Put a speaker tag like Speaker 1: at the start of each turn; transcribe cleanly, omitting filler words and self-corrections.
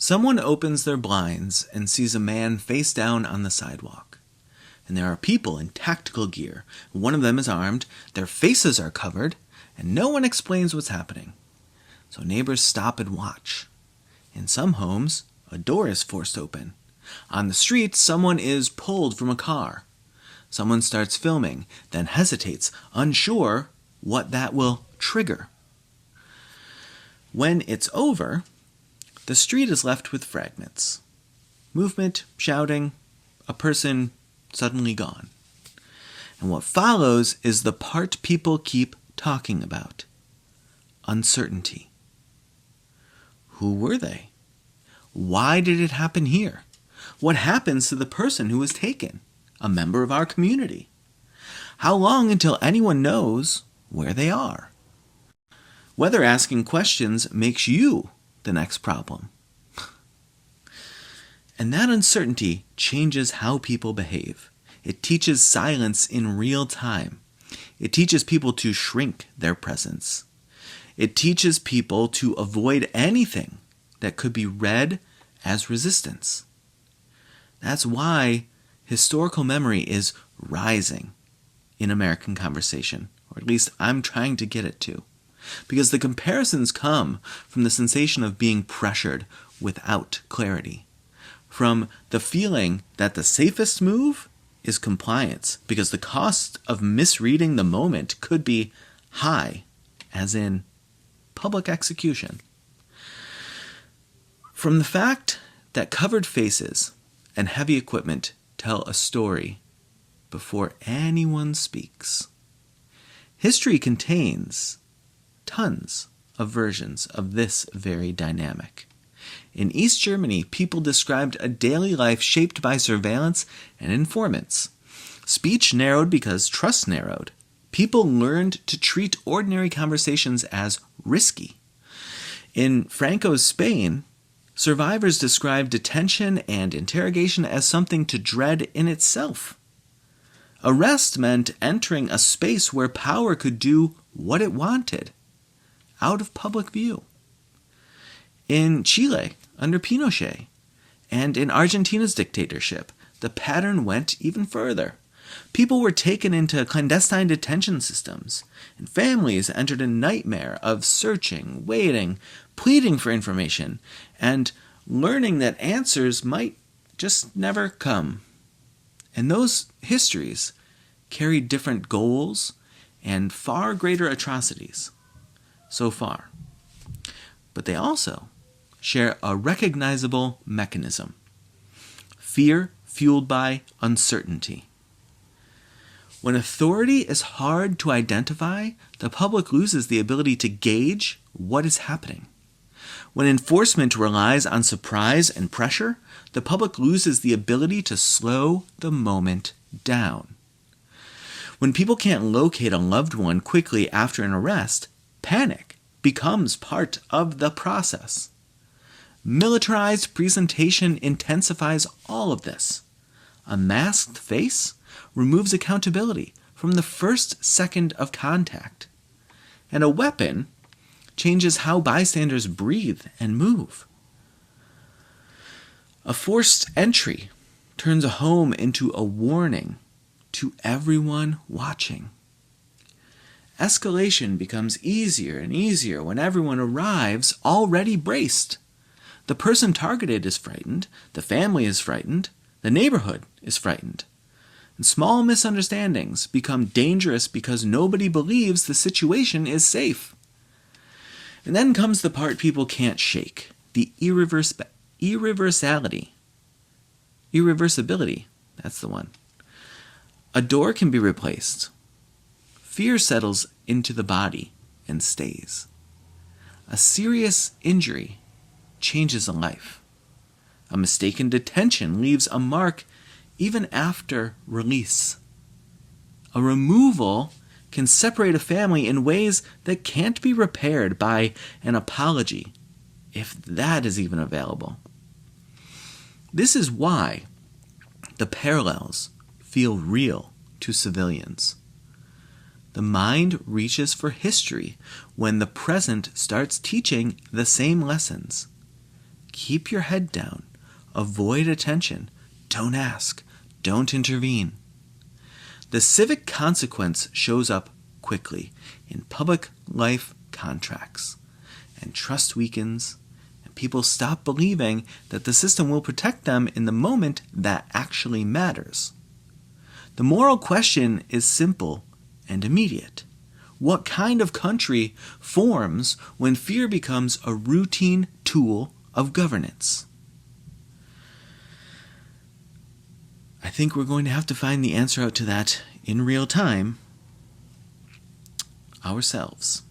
Speaker 1: Someone opens their blinds and sees a man face down on the sidewalk. And there are people in tactical gear. One of them is armed, their faces are covered, and no one explains what's happening. So neighbors stop and watch. In some homes, a door is forced open. On the street, someone is pulled from a car. Someone starts filming, then hesitates, unsure what that will trigger. When it's over, the street is left with fragments. Movement, shouting, a person suddenly gone. And what follows is the part people keep talking about. Uncertainty. Who were they? Why did it happen here? What happens to the person who was taken? A member of our community? How long until anyone knows where they are? Whether asking questions makes you the next problem. And that uncertainty changes how people behave. It teaches silence in real time. It teaches people to shrink their presence. It teaches people to avoid anything that could be read as resistance. That's why historical memory is rising in American conversation, or at least I'm trying to get it to. Because the comparisons come from the sensation of being pressured without clarity, from the feeling that the safest move is compliance, because the cost of misreading the moment could be high, as in public execution. From the fact that covered faces and heavy equipment tell a story before anyone speaks. History contains tons of versions of this very dynamic. In East Germany, people described a daily life shaped by surveillance and informants. Speech narrowed because trust narrowed. People learned to treat ordinary conversations as risky. In Franco's Spain, survivors described detention and interrogation as something to dread in itself. Arrest meant entering a space where power could do what it wanted, out of public view. In Chile, under Pinochet, and in Argentina's dictatorship, the pattern went even further. People were taken into clandestine detention systems, and families entered a nightmare of searching, waiting, pleading for information, and learning that answers might just never come. And those histories carried different goals and far greater atrocities so far. But they also share a recognizable mechanism: fear fueled by uncertainty. When authority is hard to identify, the public loses the ability to gauge what is happening. When enforcement relies on surprise and pressure, the public loses the ability to slow the moment down. When people can't locate a loved one quickly after an arrest, panic becomes part of the process. Militarized presentation intensifies all of this. A masked face removes accountability from the first second of contact. And a weapon changes how bystanders breathe and move. A forced entry turns a home into a warning to everyone watching. Escalation becomes easier and easier when everyone arrives already braced. The person targeted is frightened, the family is frightened, the neighborhood is frightened. And small misunderstandings become dangerous because nobody believes the situation is safe. And then comes the part people can't shake, the irreversibility. Irreversibility, that's the one. A door can be replaced. Fear settles into the body and stays. A serious injury changes a life. A mistaken detention leaves a mark even after release. A removal can separate a family in ways that can't be repaired by an apology, if that is even available. This is why the parallels feel real to civilians. The mind reaches for history when the present starts teaching the same lessons. Keep your head down. Avoid attention. Don't ask. Don't intervene. The civic consequence shows up quickly in public life contracts, and trust weakens, and people stop believing that the system will protect them in the moment that actually matters. The moral question is simple and immediate. What kind of country forms when fear becomes a routine tool of governance? I think we're going to have to find the answer out to that in real time ourselves.